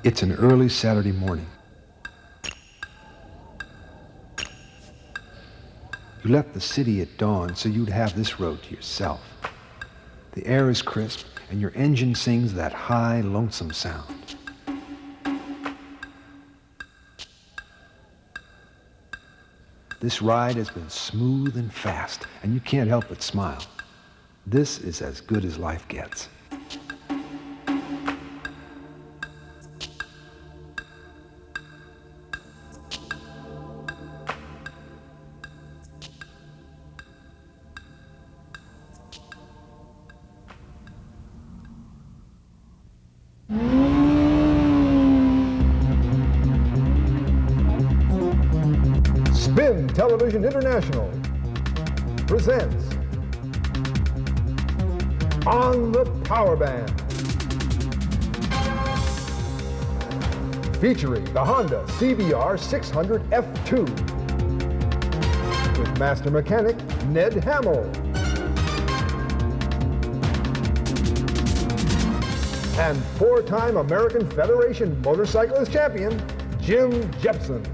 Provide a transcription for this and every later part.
It's an early Saturday morning. You left the city at dawn so you'd have this road to yourself. The air is crisp and your engine sings that high, lonesome sound. This ride has been smooth and fast, and you can't help but smile. This is as good as life gets. Spin Television International presents On the Power Band, featuring the Honda CBR 600 F2 with master mechanic Ned Hamill and four-time American Federation Motorcyclist Champion Jim Jepson.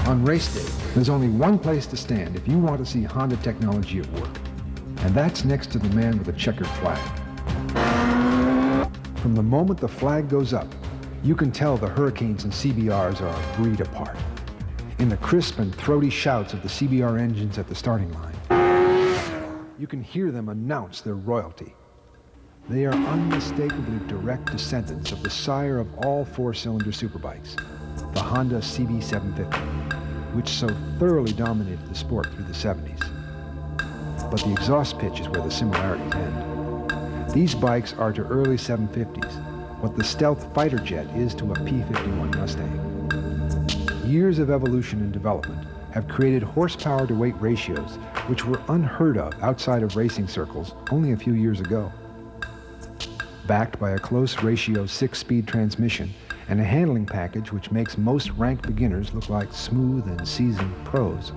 On race day, there's only one place to stand if you want to see Honda technology at work, and that's next to the man with the checkered flag. From the moment the flag goes up, you can tell the Hurricanes and CBRs are a breed apart. In the crisp and throaty shouts of the CBR engines at the starting line, you can hear them announce their royalty. They are unmistakably direct descendants of the sire of all four-cylinder superbikes, the Honda CB750, which so thoroughly dominated the sport through the 70s. But the exhaust pitch is where the similarities end. These bikes are to early 750s what the stealth fighter jet is to a P-51 Mustang. Years of evolution and development have created horsepower-to-weight ratios which were unheard of outside of racing circles only a few years ago. Backed by a close ratio 6-speed transmission and a handling package which makes most ranked beginners look like smooth and seasoned pros,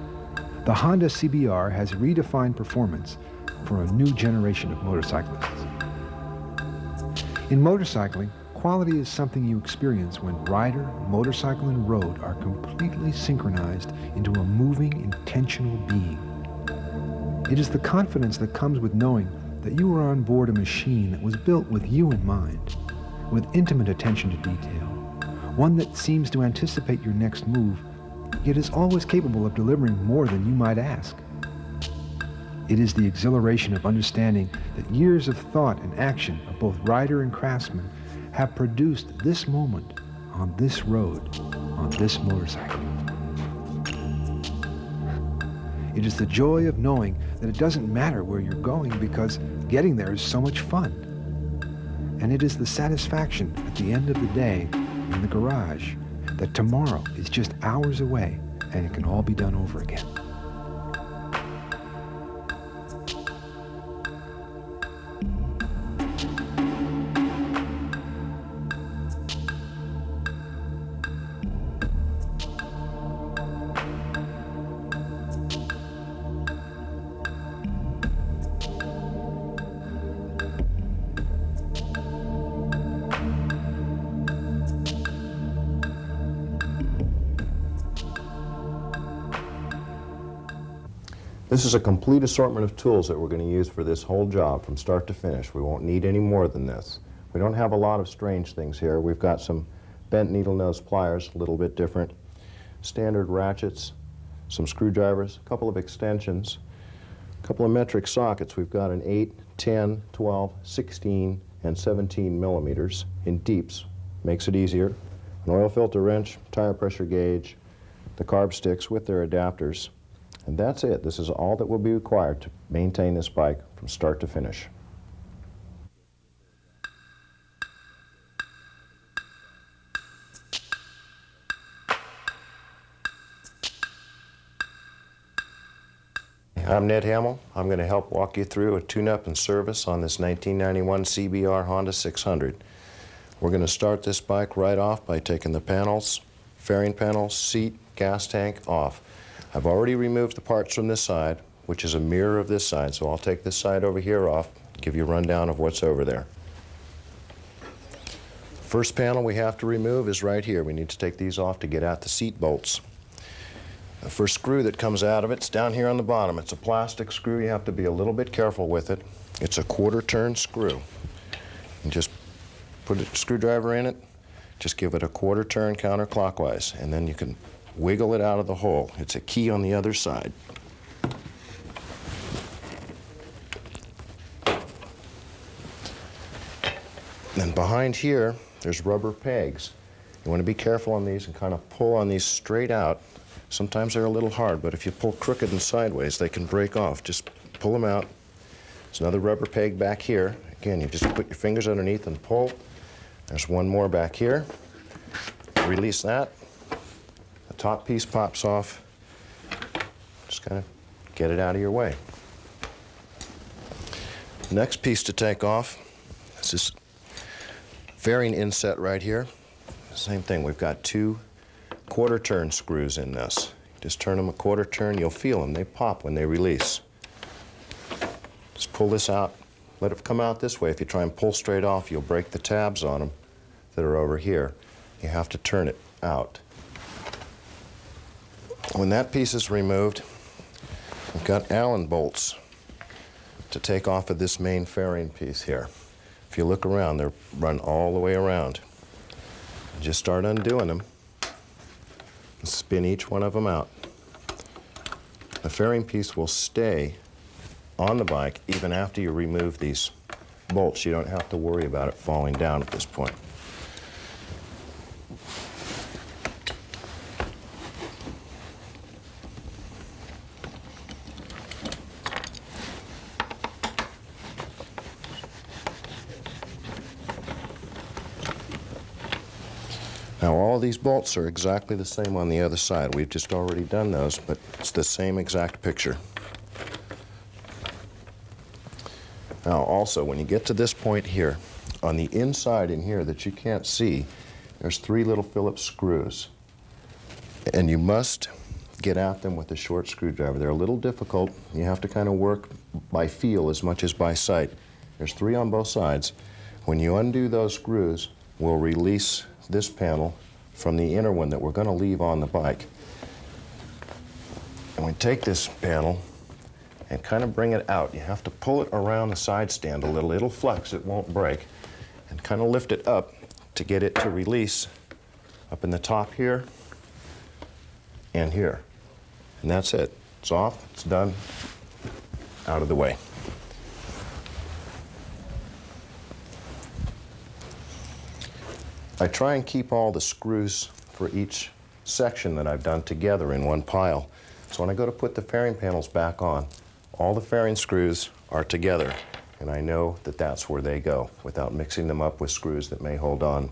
the Honda CBR has redefined performance for a new generation of motorcyclists. In motorcycling, quality is something you experience when rider, motorcycle, and road are completely synchronized into a moving, intentional being. It is the confidence that comes with knowing that you are on board a machine that was built with you in mind, with intimate attention to detail, one that seems to anticipate your next move, yet is always capable of delivering more than you might ask. It is the exhilaration of understanding that years of thought and action of both rider and craftsman have produced this moment on this road, on this motorcycle. It is the joy of knowing that it doesn't matter where you're going because getting there is so much fun. And it is the satisfaction at the end of the day in the garage that tomorrow is just hours away and it can all be done over again. This is a complete assortment of tools that we're going to use for this whole job from start to finish. We won't need any more than this. We don't have a lot of strange things here. We've got some bent needle nose pliers, a little bit different, standard ratchets, some screwdrivers, a couple of extensions, a couple of metric sockets. We've got an 8, 10, 12, 16, and 17 millimeters in deeps. Makes it easier. An oil filter wrench, tire pressure gauge, the carb sticks with their adapters. And that's it. This is all that will be required to maintain this bike from start to finish. I'm Ned Hamill. I'm going to help walk you through a tune-up and service on this 1991 CBR Honda 600. We're going to start this bike right off by taking the panels, fairing panels, seat, gas tank off. I've already removed the parts from this side, which is a mirror of this side, so I'll take this side over here off, give you a rundown of what's over there. First panel we have to remove is right here. We need to take these off to get out the seat bolts. The first screw that comes out of it's down here on the bottom. It's a plastic screw. You have to be a little bit careful with it. It's a quarter-turn screw. You just put a screwdriver in it, just give it a quarter-turn counterclockwise, and then you can wiggle it out of the hole. It's a key on the other side. Then behind here, there's rubber pegs. You want to be careful on these and kind of pull on these straight out. Sometimes they're a little hard, but if you pull crooked and sideways, they can break off. Just pull them out. There's another rubber peg back here. Again, you just put your fingers underneath and pull. There's one more back here. Release that. The top piece pops off. Just kind of get it out of your way. Next piece to take off is this fairing inset right here. Same thing, we've got two quarter-turn screws in this. Just turn them a quarter turn, you'll feel them. They pop when they release. Just pull this out. Let it come out this way. If you try and pull straight off, you'll break the tabs on them that are over here. You have to turn it out. When that piece is removed, we've got Allen bolts to take off of this main fairing piece here. If you look around, they're run all the way around. Just start undoing them. Spin each one of them out. The fairing piece will stay on the bike even after you remove these bolts. You don't have to worry about it falling down at this point. Now all these bolts are exactly the same on the other side. We've just already done those, but it's the same exact picture. Now also, when you get to this point here, on the inside in here that you can't see, there's three little Phillips screws. And you must get at them with a short screwdriver. They're a little difficult. You have to kind of work by feel as much as by sight. There's three on both sides. When you undo those screws, we'll release this panel from the inner one that we're going to leave on the bike. And we take this panel and kind of bring it out. You have to pull it around the side stand a little. It'll flex, it won't break. And kind of lift it up to get it to release up in the top here and here. And that's it. It's off, it's done, out of the way. I try and keep all the screws for each section that I've done together in one pile. So when I go to put the fairing panels back on, all the fairing screws are together, and I know that that's where they go without mixing them up with screws that may hold on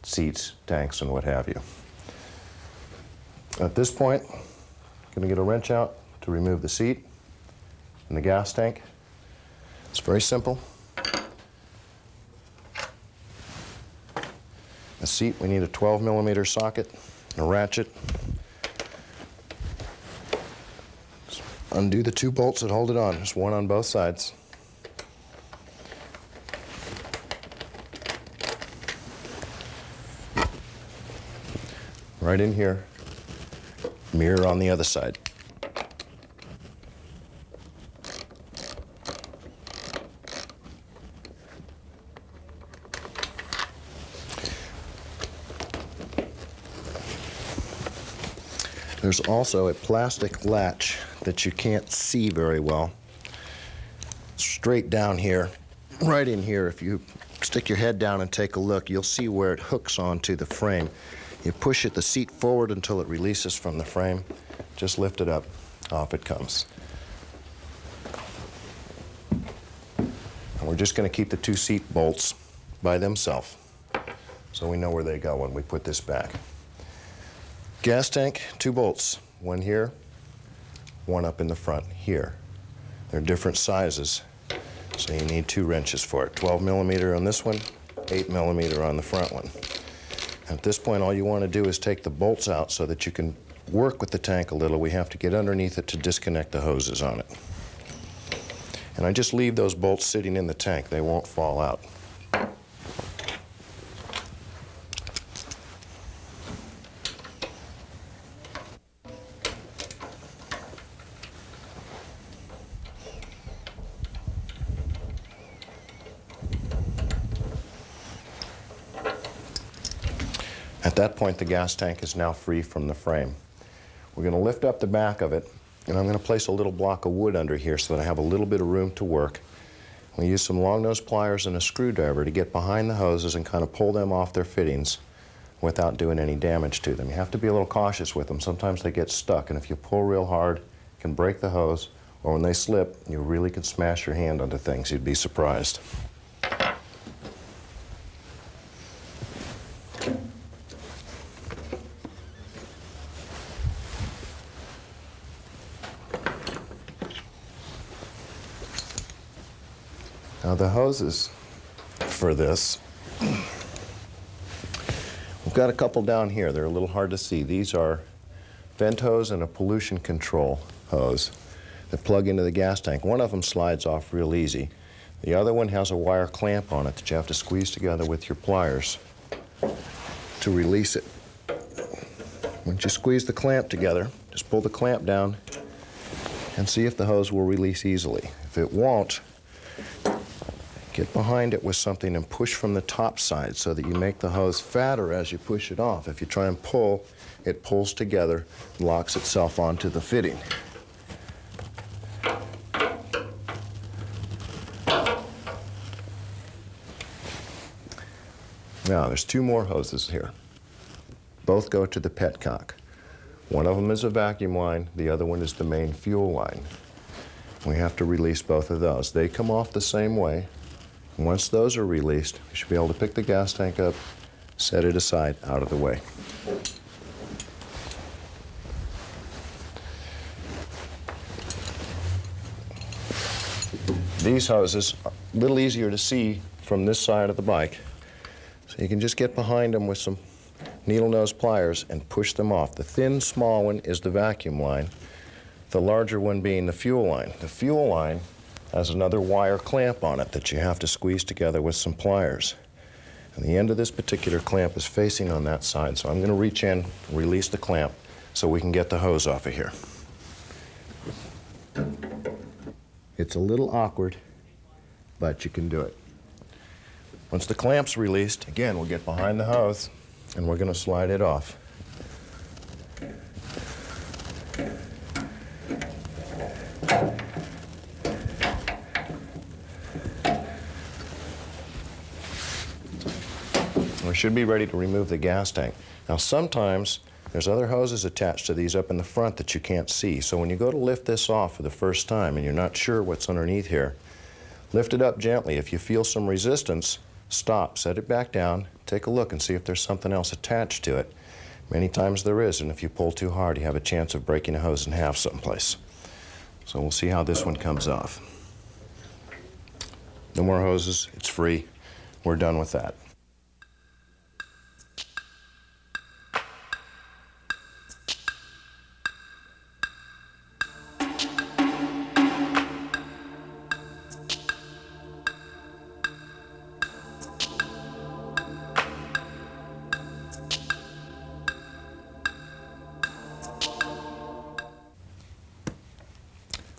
seats, tanks, and what have you. At this point, I'm going to get a wrench out to remove the seat and the gas tank. It's very simple. The seat, we need a 12mm socket, a ratchet. Just undo the two bolts that hold it on. There's one on both sides. Right in here. Mirror on the other side. There's also a plastic latch that you can't see very well. Straight down here, right in here, if you stick your head down and take a look, you'll see where it hooks onto the frame. You push the seat forward until it releases from the frame. Just lift it up, off it comes. And we're just going to keep the two seat bolts by themselves, so we know where they go when we put this back. Gas tank, two bolts, one here, one up in the front here. They're different sizes, so you need 2 wrenches for it. 12 millimeter on this one, 8 millimeter on the front one. At this point, all you want to do is take the bolts out so that you can work with the tank a little. We have to get underneath it to disconnect the hoses on it. And I just leave those bolts sitting in the tank. They won't fall out. At that point, the gas tank is now free from the frame. We're going to lift up the back of it, and I'm going to place a little block of wood under here so that I have a little bit of room to work. We'll use some long nose pliers and a screwdriver to get behind the hoses and kind of pull them off their fittings without doing any damage to them. You have to be a little cautious with them. Sometimes they get stuck, and if you pull real hard, you can break the hose, or when they slip, you really could smash your hand onto things. You'd be surprised. Now the hoses for this, we've got a couple down here. They're a little hard to see. These are vent hose and a pollution control hose that plug into the gas tank. One of them slides off real easy. The other one has a wire clamp on it that you have to squeeze together with your pliers to release it. Once you squeeze the clamp together, just pull the clamp down and see if the hose will release easily. If it won't, get behind it with something and push from the top side so that you make the hose fatter as you push it off. If you try and pull, it pulls together, locks itself onto the fitting. Now, there's 2 more hoses here. Both go to the petcock. One of them is a vacuum line, the other one is the main fuel line. We have to release both of those. They come off the same way. Once those are released, you should be able to pick the gas tank up, set it aside, out of the way. These hoses are a little easier to see from this side of the bike. So you can just get behind them with some needle nose pliers and push them off. The thin, small one is the vacuum line, the larger one being the fuel line. The fuel line has another wire clamp on it that you have to squeeze together with some pliers. And the end of this particular clamp is facing on that side, so I'm going to reach in, release the clamp, so we can get the hose off of here. It's a little awkward, but you can do it. Once the clamp's released, again, we'll get behind the hose, and we're going to slide it off. We should be ready to remove the gas tank. Now sometimes there's other hoses attached to these up in the front that you can't see. So when you go to lift this off for the first time and you're not sure what's underneath here, lift it up gently. If you feel some resistance, stop, set it back down, take a look and see if there's something else attached to it. Many times there is, and if you pull too hard, you have a chance of breaking a hose in half someplace. So we'll see how this one comes off. No more hoses, it's free. We're done with that.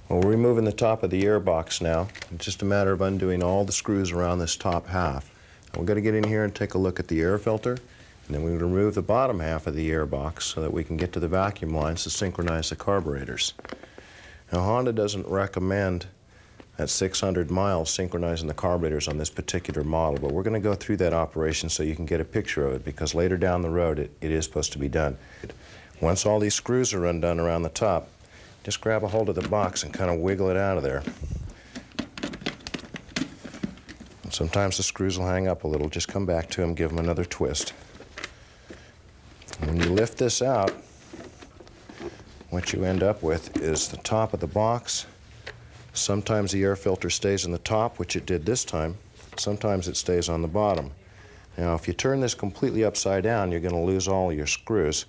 Well, we're removing the top of the air box now. It's just a matter of undoing all the screws around this top half. We're going to get in here and take a look at the air filter, and then we're going to remove the bottom half of the air box so that we can get to the vacuum lines to synchronize the carburetors. Now, Honda doesn't recommend at 600 miles synchronizing the carburetors on this particular model, but we're going to go through that operation so you can get a picture of it, because later down the road it is supposed to be done. Once all these screws are undone around the top, just grab a hold of the box and kind of wiggle it out of there. And sometimes the screws will hang up a little. Just come back to them, give them another twist. And when you lift this out, what you end up with is the top of the box Sometimes the air filter stays in the top, which it did this time. Sometimes it stays on the bottom. Now, if you turn this completely upside down, you're going to lose all your screws.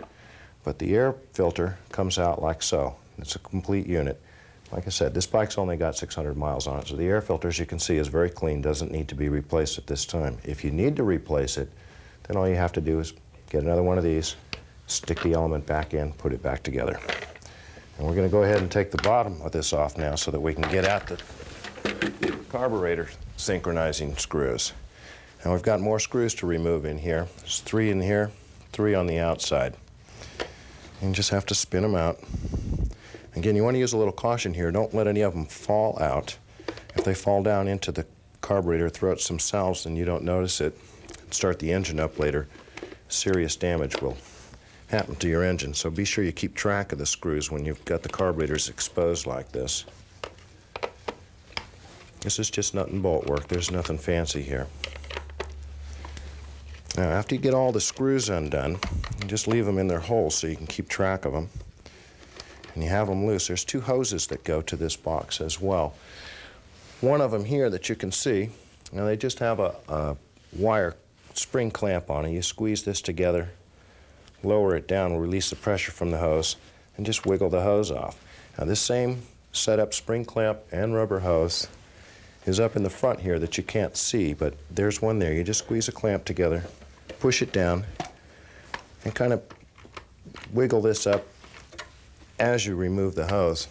But the air filter comes out like so. It's a complete unit. Like I said, this bike's only got 600 miles on it, so the air filter, as you can see, is very clean, doesn't need to be replaced at this time. If you need to replace it, then all you have to do is get another one of these, stick the element back in, put it back together. And we're going to go ahead and take the bottom of this off now so that we can get at the carburetor synchronizing screws. Now we've got more screws to remove in here. There's 3 in here, 3 on the outside. And you just have to spin them out. Again, you want to use a little caution here. Don't let any of them fall out. If they fall down into the carburetor, throw out some salves and you don't notice it, start the engine up later, serious damage will happen to your engine. So be sure you keep track of the screws when you've got the carburetors exposed like this. This is just nut and bolt work. There's nothing fancy here. Now, after you get all the screws undone, you just leave them in their holes so you can keep track of them. And you have them loose. There's 2 hoses that go to this box as well. One of them here that you can see, now they just have a wire spring clamp on it. You squeeze this together, lower it down, release the pressure from the hose, and just wiggle the hose off. Now this same setup spring clamp and rubber hose is up in the front here that you can't see, but there's one there. You just squeeze a clamp together, push it down, and kind of wiggle this up as you remove the hose.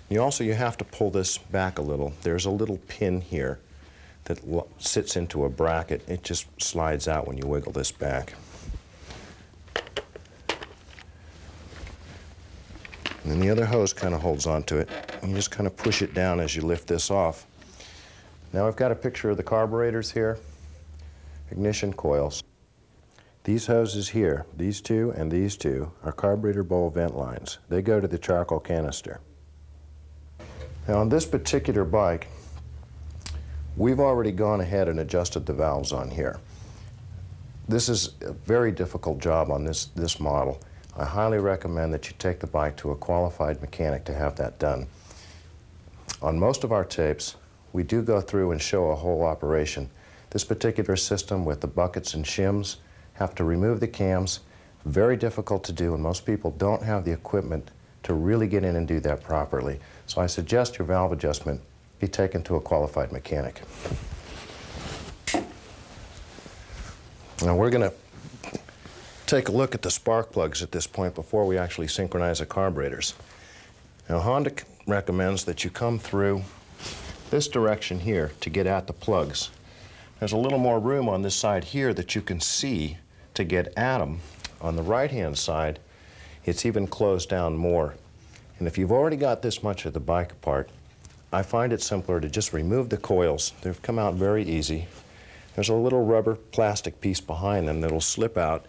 You have to pull this back a little. There's a little pin here that sits into a bracket. It just slides out when you wiggle this back. And then the other hose kind of holds onto it. And you just kind of push it down as you lift this off. Now I've got a picture of the carburetors here, ignition coils. These hoses here, these 2 and these 2, are carburetor bowl vent lines. They go to the charcoal canister. Now on this particular bike, we've already gone ahead and adjusted the valves on here. This is a very difficult job on this model. I highly recommend that you take the bike to a qualified mechanic to have that done. On most of our tapes, we do go through and show a whole operation. This particular system with the buckets and shims, have to remove the cams. Very difficult to do, and most people don't have the equipment to really get in and do that properly. So I suggest your valve adjustment be taken to a qualified mechanic. Now we're going to take a look at the spark plugs at this point before we actually synchronize the carburetors. Now Honda recommends that you come through this direction here to get at the plugs. There's a little more room on this side here that you can see to get at them. On the right-hand side, it's even closed down more. And if you've already got this much of the bike apart, I find it simpler to just remove the coils. They've come out very easy. There's a little rubber plastic piece behind them that'll slip out,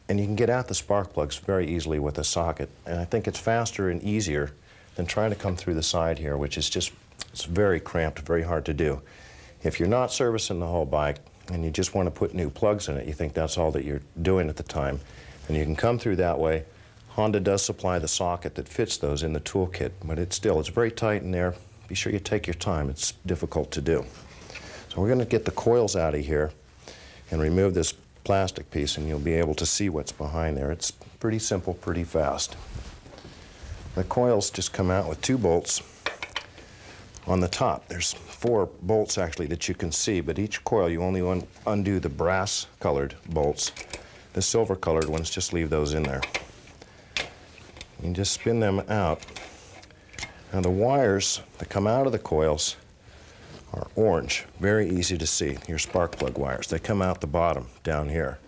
and you can get at the spark plugs very easily with a socket. And I think it's faster and easier than trying to come through the side here, which is just, it's very cramped, very hard to do. If you're not servicing the whole bike and you just want to put new plugs in it, you think that's all that you're doing at the time, and you can come through that way. Honda does supply the socket that fits those in the toolkit, but it's very tight in there. Be sure you take your time. It's difficult to do. So we're going to get the coils out of here and remove this plastic piece, and you'll be able to see what's behind there. It's pretty simple, pretty fast. The coils just come out with 2 bolts on the top. There's 4 bolts actually that you can see, but each coil you only undo the brass colored bolts. The silver colored ones, just leave those in there. You just spin them out. Now the wires that come out of the coils are orange, very easy to see. Your spark plug wires. They come out the bottom down here.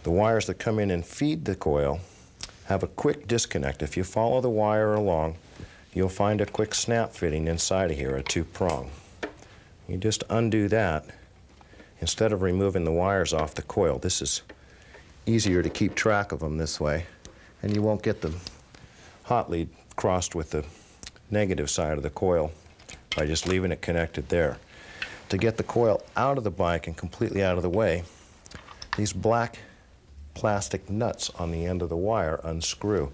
The wires that come in and feed the coil have a quick disconnect. If you follow the wire along, you'll find a quick snap fitting inside of here, a 2-prong. You just undo that instead of removing the wires off the coil. This is easier to keep track of them this way, and you won't get the hot lead crossed with the negative side of the coil by just leaving it connected there. To get the coil out of the bike and completely out of the way, these black plastic nuts on the end of the wire unscrew.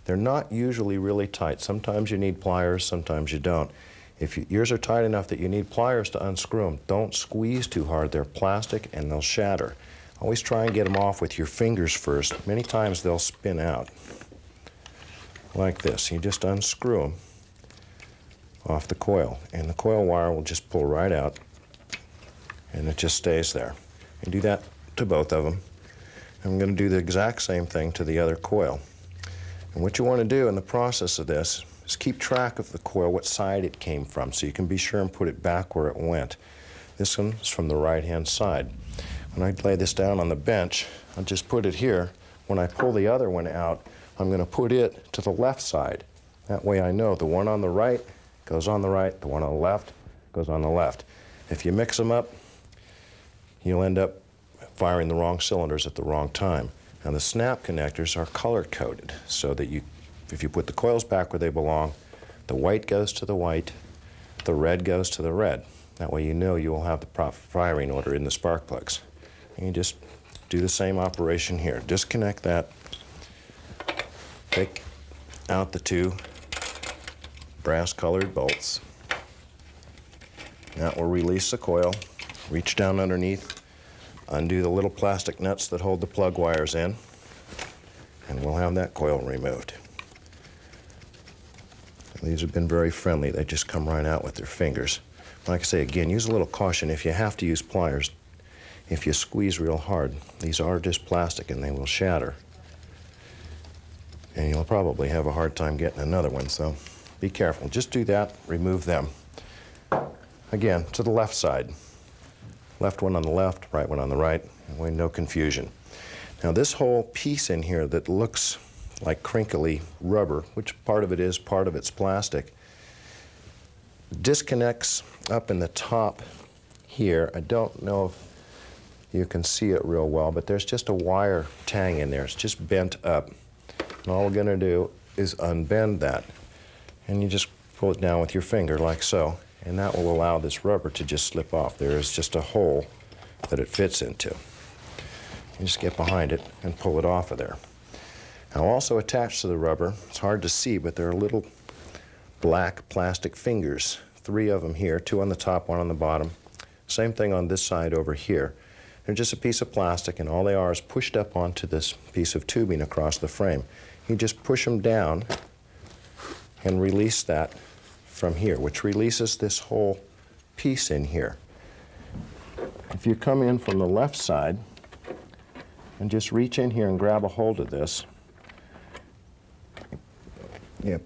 They're not usually really tight. Sometimes you need pliers, sometimes you don't. If yours are tight enough that you need pliers to unscrew them, don't squeeze too hard. They're plastic and they'll shatter. Always try and get them off with your fingers first. Many times they'll spin out like this. You just unscrew them off the coil, and the coil wire will just pull right out, and it just stays there. You do that to both of them. I'm going to do the exact same thing to the other coil. And what you want to do in the process of this is keep track of the coil, what side it came from, so you can be sure and put it back where it went. This one is from the right-hand side. When I lay this down on the bench, I'll just put it here. When I pull the other one out, I'm going to put it to the left side. That way I know the one on the right goes on the right, the one on the left goes on the left. If you mix them up, you'll end up firing the wrong cylinders at the wrong time. Now the snap connectors are color-coded so that if you put the coils back where they belong, the white goes to the white, the red goes to the red. That way you know you will have the proper firing order in the spark plugs. And you just do the same operation here. Disconnect that, take out the two brass-colored bolts. That will release the coil, reach down underneath, undo the little plastic nuts that hold the plug wires in, and we'll have that coil removed. These have been very friendly. They just come right out with their fingers. Like I say, again, use a little caution. If you have to use pliers, if you squeeze real hard, these are just plastic and they will shatter. And you'll probably have a hard time getting another one, so be careful. Just do that, remove them. Again, to the left side. Left one on the left, right one on the right, and way no confusion. Now this whole piece in here that looks like crinkly rubber, which part of it is, part of it's plastic, disconnects up in the top here. I don't know if you can see it real well, but there's just a wire tang in there. It's just bent up. And all we're going to do is unbend that. And you just pull it down with your finger like so, and that will allow this rubber to just slip off. There is just a hole that it fits into. You just get behind it and pull it off of there. Now also attached to the rubber, it's hard to see, but there are little black plastic fingers. 3 of them here, 2 on the top, 1 on the bottom. Same thing on this side over here. They're just a piece of plastic, and all they are is pushed up onto this piece of tubing across the frame. You just push them down and release that from here, which releases this whole piece in here. If you come in from the left side and just reach in here and grab a hold of this,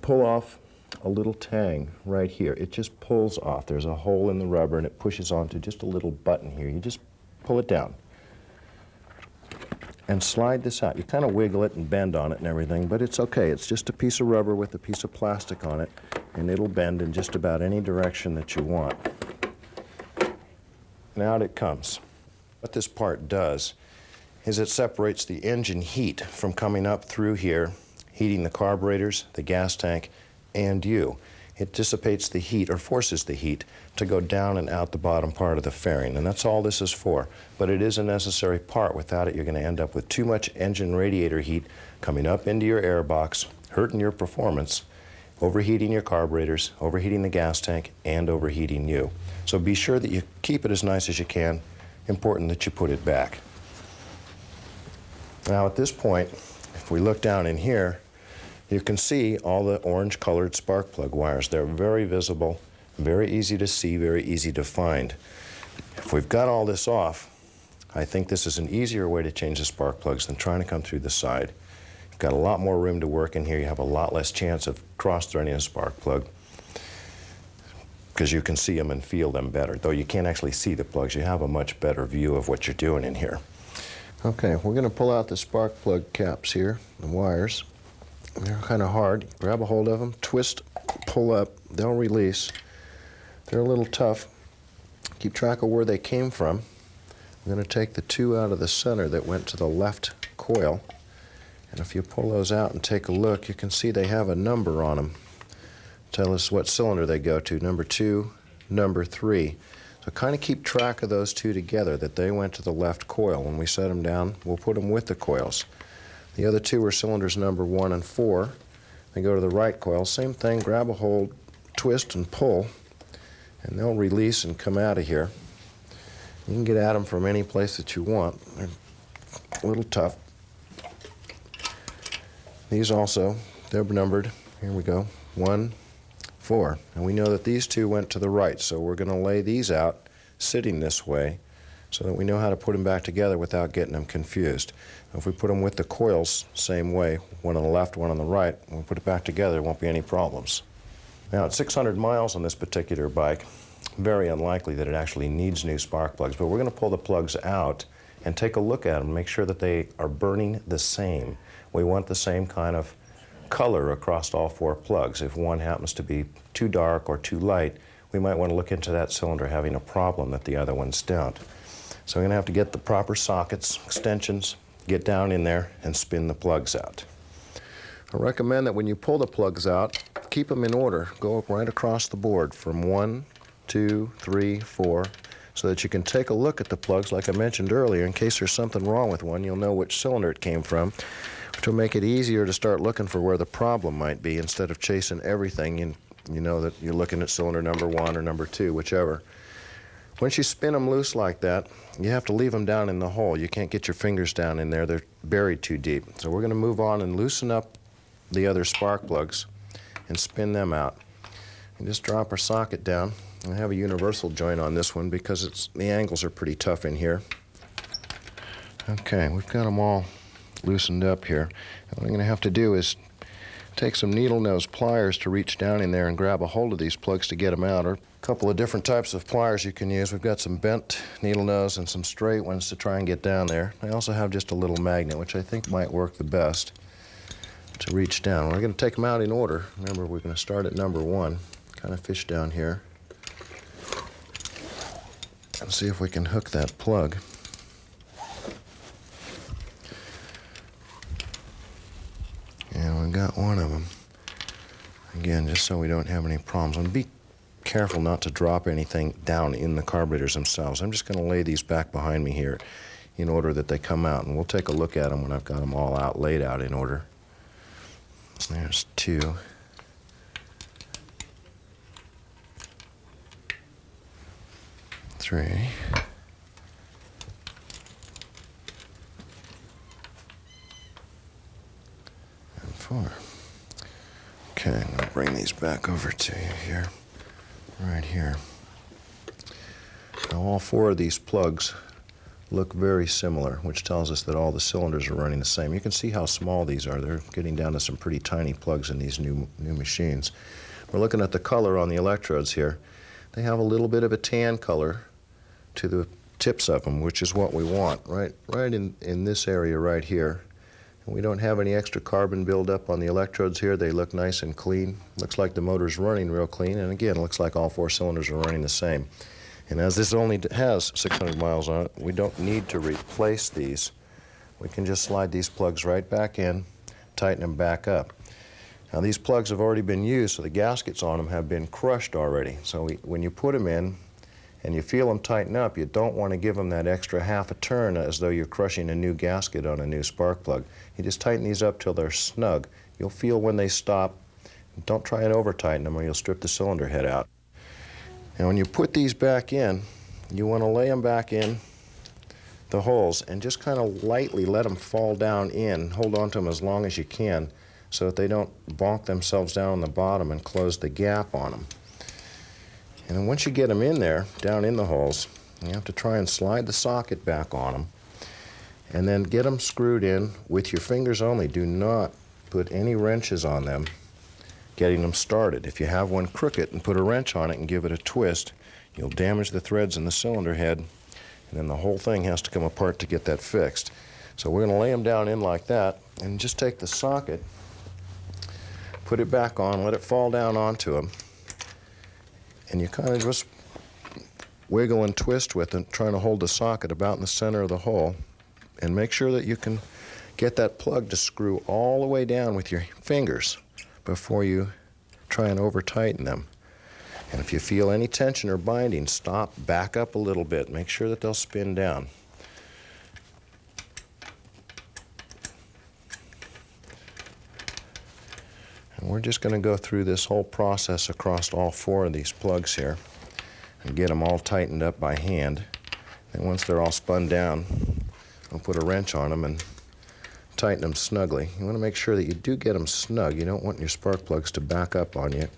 pull off a little tang right here. It just pulls off. There's a hole in the rubber and it pushes onto just a little button here. You just pull it down and slide this out. You kind of wiggle it and bend on it and everything, but it's okay. It's just a piece of rubber with a piece of plastic on it, and it'll bend in just about any direction that you want. And out it comes. What this part does is it separates the engine heat from coming up through here, heating the carburetors, the gas tank, and you. It dissipates the heat, or forces the heat, to go down and out the bottom part of the fairing, and that's all this is for. But it is a necessary part. Without it, you're going to end up with too much engine radiator heat coming up into your air box, hurting your performance, overheating your carburetors, overheating the gas tank, and overheating you. So be sure that you keep it as nice as you can. Important that you put it back. Now at this point, if we look down in here, you can see all the orange colored spark plug wires. They're very visible, very easy to see, very easy to find. If we've got all this off, I think this is an easier way to change the spark plugs than trying to come through the side. You've got a lot more room to work in here. You have a lot less chance of cross-threading a spark plug because you can see them and feel them better. Though you can't actually see the plugs, you have a much better view of what you're doing in here. Okay, we're going to pull out the spark plug caps here, the wires. They're kind of hard. Grab a hold of them, twist, pull up, they'll release. They're a little tough. Keep track of where they came from. I'm going to take the 2 out of the center that went to the left coil. And if you pull those out and take a look, you can see they have a number on them. Tell us what cylinder they go to, number 2, number 3. So kind of keep track of those 2 together, that they went to the left coil. When we set them down, we'll put them with the coils. The other 2 are cylinders number 1 and 4. they go to the right coil. Same thing, grab a hold, twist and pull, and they'll release and come out of here. You can get at them from any place that you want. They're a little tough. These also, they're numbered. Here we go. 1, 4. And we know that these two went to the right, so we're going to lay these out sitting this way so that we know how to put them back together without getting them confused. If we put them with the coils, same way, one on the left, one on the right, when we put it back together, there won't be any problems. Now, at 600 miles on this particular bike, very unlikely that it actually needs new spark plugs, but we're going to pull the plugs out and take a look at them and make sure that they are burning the same. We want the same kind of color across all 4 plugs. If one happens to be too dark or too light, we might want to look into that cylinder having a problem that the other ones don't. So we're going to have to get the proper sockets, extensions, get down in there and spin the plugs out. I recommend that when you pull the plugs out, keep them in order. Go right across the board from 1, 2, 3, 4, so that you can take a look at the plugs like I mentioned earlier. In case there's something wrong with one, you'll know which cylinder it came from, which will make it easier to start looking for where the problem might be instead of chasing everything. You know that you're looking at cylinder number 1 or number 2, whichever. Once you spin them loose like that, you have to leave them down in the hole. You can't get your fingers down in there. They're buried too deep. So we're going to move on and loosen up the other spark plugs and spin them out. And just drop our socket down. I have a universal joint on this one because the angles are pretty tough in here. Okay, we've got them all loosened up here. And what I'm going to have to do is take some needle nose pliers to reach down in there and grab a hold of these plugs to get them out, or a couple of different types of pliers you can use. We've got some bent needle nose and some straight ones to try and get down there. I also have just a little magnet, which I think might work the best to reach down. We're going to take them out in order. Remember, we're going to start at number 1, kind of fish down here, and see if we can hook that plug. And we got one of them. Again, just so we don't have any problems. And be careful not to drop anything down in the carburetors themselves. I'm just going to lay these back behind me here in order that they come out. And we'll take a look at them when I've got them all out, laid out in order. There's 2. 3. And 4. Okay, I'm going to bring these back over to you here, right here. Now all 4 of these plugs look very similar, which tells us that all the cylinders are running the same. You can see how small these are. They're getting down to some pretty tiny plugs in these new machines. We're looking at the color on the electrodes here. They have a little bit of a tan color to the tips of them, which is what we want, right in this area right here. And we don't have any extra carbon buildup on the electrodes here. They look nice and clean. Looks like the motor's running real clean, and again, looks like all 4 cylinders are running the same. And as this only has 600 miles on it, we don't need to replace these. We can just slide these plugs right back in, tighten them back up. Now these plugs have already been used, so the gaskets on them have been crushed already. So when you put them in and you feel them tighten up, you don't want to give them that extra half a turn as though you're crushing a new gasket on a new spark plug. You just tighten these up till they're snug. You'll feel when they stop. Don't try and over-tighten them or you'll strip the cylinder head out. Now when you put these back in, you want to lay them back in the holes and just kind of lightly let them fall down in. Hold on to them as long as you can so that they don't bonk themselves down on the bottom and close the gap on them. And then once you get them in there, down in the holes, you have to try and slide the socket back on them and then get them screwed in with your fingers only. Do not put any wrenches on them getting them started. If you have one crooked and put a wrench on it and give it a twist, you'll damage the threads in the cylinder head, and then the whole thing has to come apart to get that fixed. So we're going to lay them down in like that and just take the socket, put it back on, let it fall down onto them, and you kind of just wiggle and twist with it, trying to hold the socket about in the center of the hole, and make sure that you can get that plug to screw all the way down with your fingers before you try and over-tighten them. And if you feel any tension or binding, stop, back up a little bit, make sure that they'll spin down. And we're just going to go through this whole process across all 4 of these plugs here and get them all tightened up by hand. And once they're all spun down, we'll put a wrench on them and tighten them snugly. You want to make sure that you do get them snug. You don't want your spark plugs to back up on you. It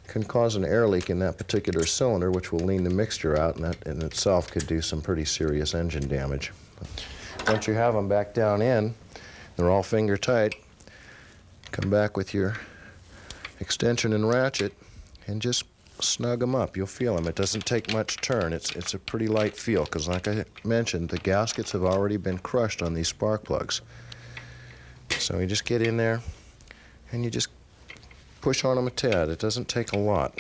can cause an air leak in that particular cylinder, which will lean the mixture out, and that in itself could do some pretty serious engine damage. Once you have them back down in, they're all finger tight, come back with your extension and ratchet and just snug them up. You'll feel them. It doesn't take much turn. It's a pretty light feel because, like I mentioned, the gaskets have already been crushed on these spark plugs. So you just get in there and you just push on them a tad. It doesn't take a lot.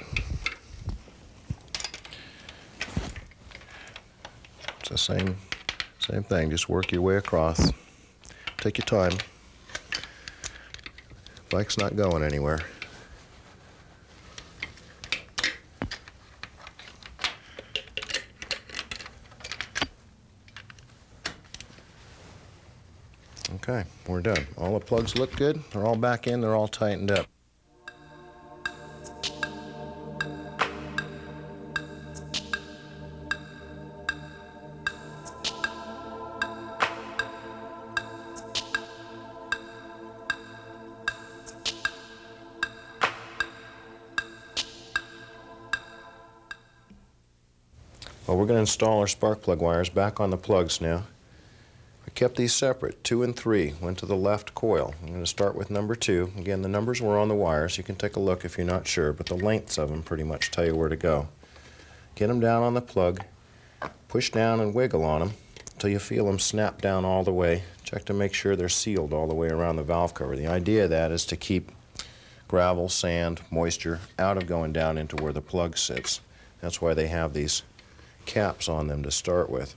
It's the same thing. Just work your way across. Take your time. Bike's not going anywhere. Okay, we're done. All the plugs look good. They're all back in. They're all tightened up. Well, we're going to install our spark plug wires back on the plugs now. We kept these separate. 2 and 3 went to the left coil. I'm going to start with number 2. Again, the numbers were on the wires. You can take a look if you're not sure, but the lengths of them pretty much tell you where to go. Get them down on the plug, push down and wiggle on them until you feel them snap down all the way. Check to make sure they're sealed all the way around the valve cover. The idea of that is to keep gravel, sand, moisture out of going down into where the plug sits. That's why they have these caps on them to start with.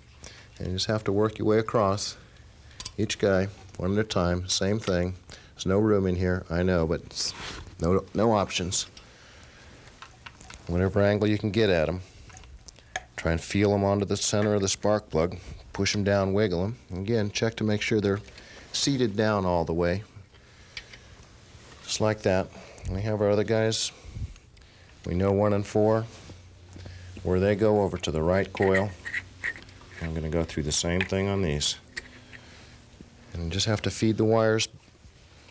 And you just have to work your way across each guy one at a time. Same thing. There's no room in here, I know, but it's no options. Whatever angle you can get at them. Try and feel them onto the center of the spark plug. Push them down, wiggle them. And again, check to make sure they're seated down all the way. Just like that. We have our other guys. We know 1 and 4. Where they go over to the right coil. I'm going to go through the same thing on these. And just have to feed the wires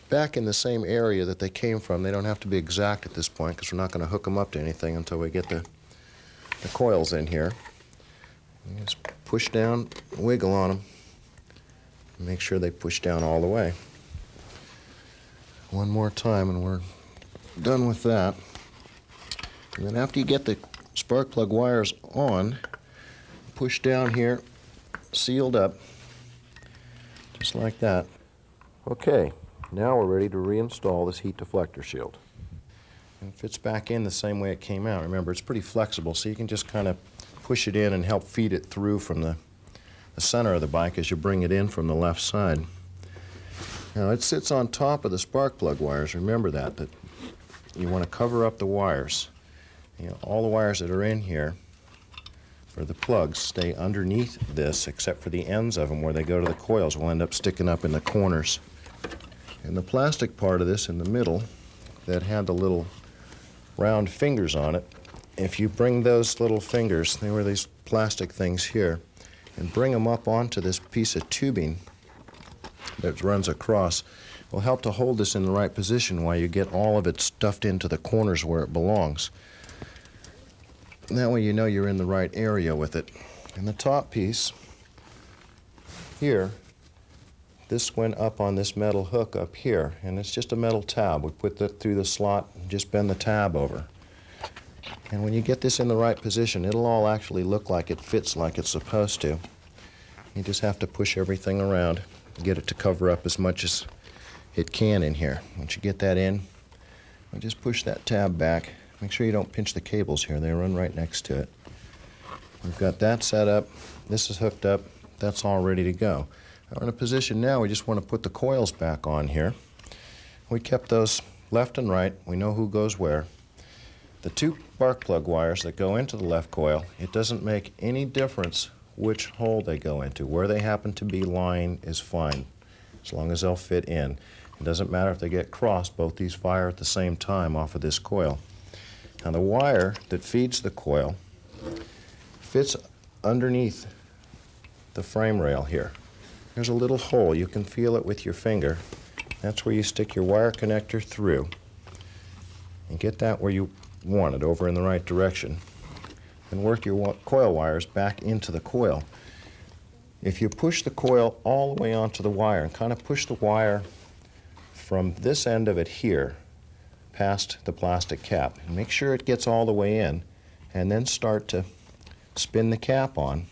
back in the same area that they came from. They don't have to be exact at this point because we're not going to hook them up to anything until we get the coils in here. And just push down, wiggle on them. Make sure they push down all the way. One more time and we're done with that. And then after you get the spark plug wires on, push down here, sealed up, just like that. Okay, now we're ready to reinstall this heat deflector shield. And it fits back in the same way it came out. Remember, it's pretty flexible, so you can just kind of push it in and help feed it through from the center of the bike as you bring it in from the left side. Now, it sits on top of the spark plug wires. Remember that you want to cover up the wires. All the wires that are in here, or the plugs, stay underneath this, except for the ends of them where they go to the coils will end up sticking up in the corners. And the plastic part of this in the middle that had the little round fingers on it, if you bring those little fingers, they were these plastic things here, and bring them up onto this piece of tubing that runs across, will help to hold this in the right position while you get all of it stuffed into the corners where it belongs. And that way you know you're in the right area with it. And the top piece here, this went up on this metal hook up here, and it's just a metal tab. We put that through the slot and just bend the tab over. And when you get this in the right position, it'll all actually look like it fits like it's supposed to. You just have to push everything around and get it to cover up as much as it can in here. Once you get that in, just push that tab back. Make sure you don't pinch the cables here. They run right next to it. We've got that set up. This is hooked up. That's all ready to go. We're in a position now we just want to put the coils back on here. We kept those left and right. We know who goes where. The 2 spark plug wires that go into the left coil, it doesn't make any difference which hole they go into. Where they happen to be lying is fine, as long as they'll fit in. It doesn't matter if they get crossed, both these fire at the same time off of this coil. Now the wire that feeds the coil fits underneath the frame rail here. There's a little hole. You can feel it with your finger. That's where you stick your wire connector through and get that where you want it, over in the right direction, and work your coil wires back into the coil. If you push the coil all the way onto the wire and kind of push the wire from this end of it here past the plastic cap, and make sure it gets all the way in, and then start to spin the cap on.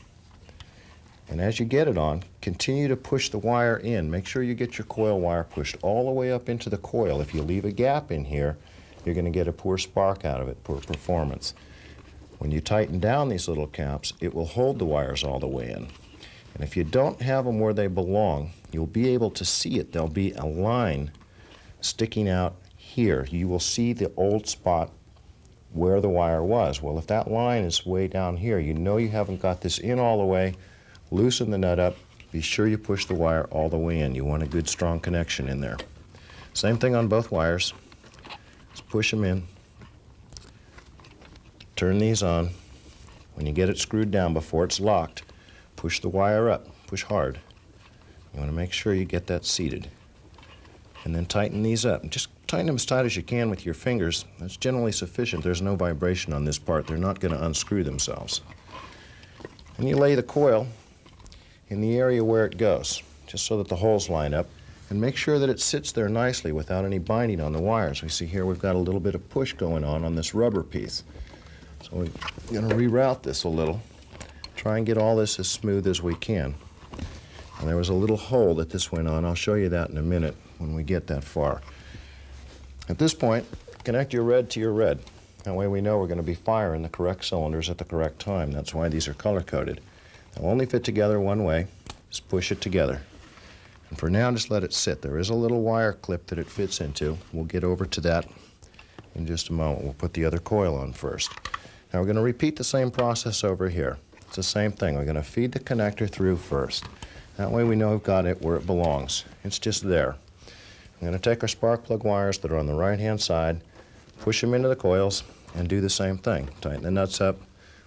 And as you get it on, continue to push the wire in. Make sure you get your coil wire pushed all the way up into the coil. If you leave a gap in here, you're going to get a poor spark out of it, poor performance. When you tighten down these little caps, it will hold the wires all the way in. And if you don't have them where they belong, you'll be able to see it. There'll be a line sticking out here. You will see the old spot where the wire was. Well, if that line is way down here, you know you haven't got this in all the way. Loosen the nut up. Be sure you push the wire all the way in. You want a good, strong connection in there. Same thing on both wires. Just push them in. Turn these on. When you get it screwed down before it's locked, push the wire up. Push hard. You want to make sure you get that seated. And then tighten these up. And just tighten them as tight as you can with your fingers. That's generally sufficient. There's no vibration on this part. They're not going to unscrew themselves. And you lay the coil in the area where it goes, just so that the holes line up, and make sure that it sits there nicely without any binding on the wires. We see here we've got a little bit of push going on this rubber piece. So we're going to reroute this a little, try and get all this as smooth as we can. And there was a little hole that this went on. I'll show you that in a minute when we get that far. At this point, connect your red to your red. That way we know we're going to be firing the correct cylinders at the correct time. That's why these are color-coded. They'll only fit together one way. Just push it together. And for now, just let it sit. There is a little wire clip that it fits into. We'll get over to that in just a moment. We'll put the other coil on first. Now we're going to repeat the same process over here. It's the same thing. We're going to feed the connector through first. That way we know we've got it where it belongs. It's just there. I'm going to take our spark plug wires that are on the right-hand side, push them into the coils, and do the same thing. Tighten the nuts up,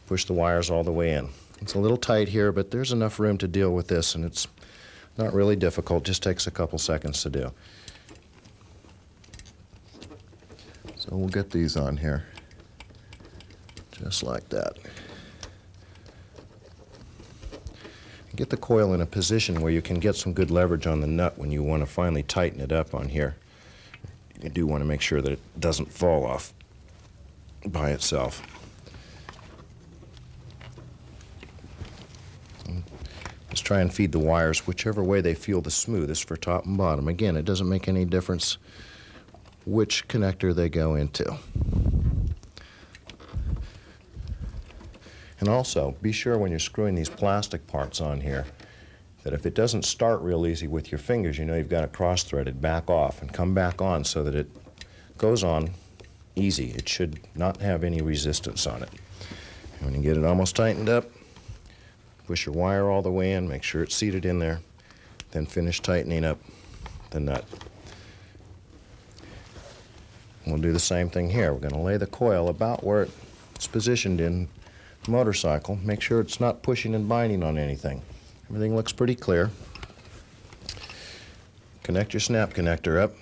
push the wires all the way in. It's a little tight here, but there's enough room to deal with this, and it's not really difficult. Just takes a couple seconds to do. So we'll get these on here, just like that. Get the coil in a position where you can get some good leverage on the nut when you want to finally tighten it up on here. You do want to make sure that it doesn't fall off by itself. Just try and feed the wires whichever way they feel the smoothest for top and bottom. Again, it doesn't make any difference which connector they go into. And also, be sure when you're screwing these plastic parts on here that if it doesn't start real easy with your fingers, you know you've got it cross-threaded, back off and come back on so that it goes on easy. It should not have any resistance on it. And when you get it almost tightened up, push your wire all the way in, make sure it's seated in there, then finish tightening up the nut. We'll do the same thing here. We're going to lay the coil about where it's positioned in the motorcycle. Make sure it's not pushing and binding on anything. Everything looks pretty clear. Connect your snap connector up.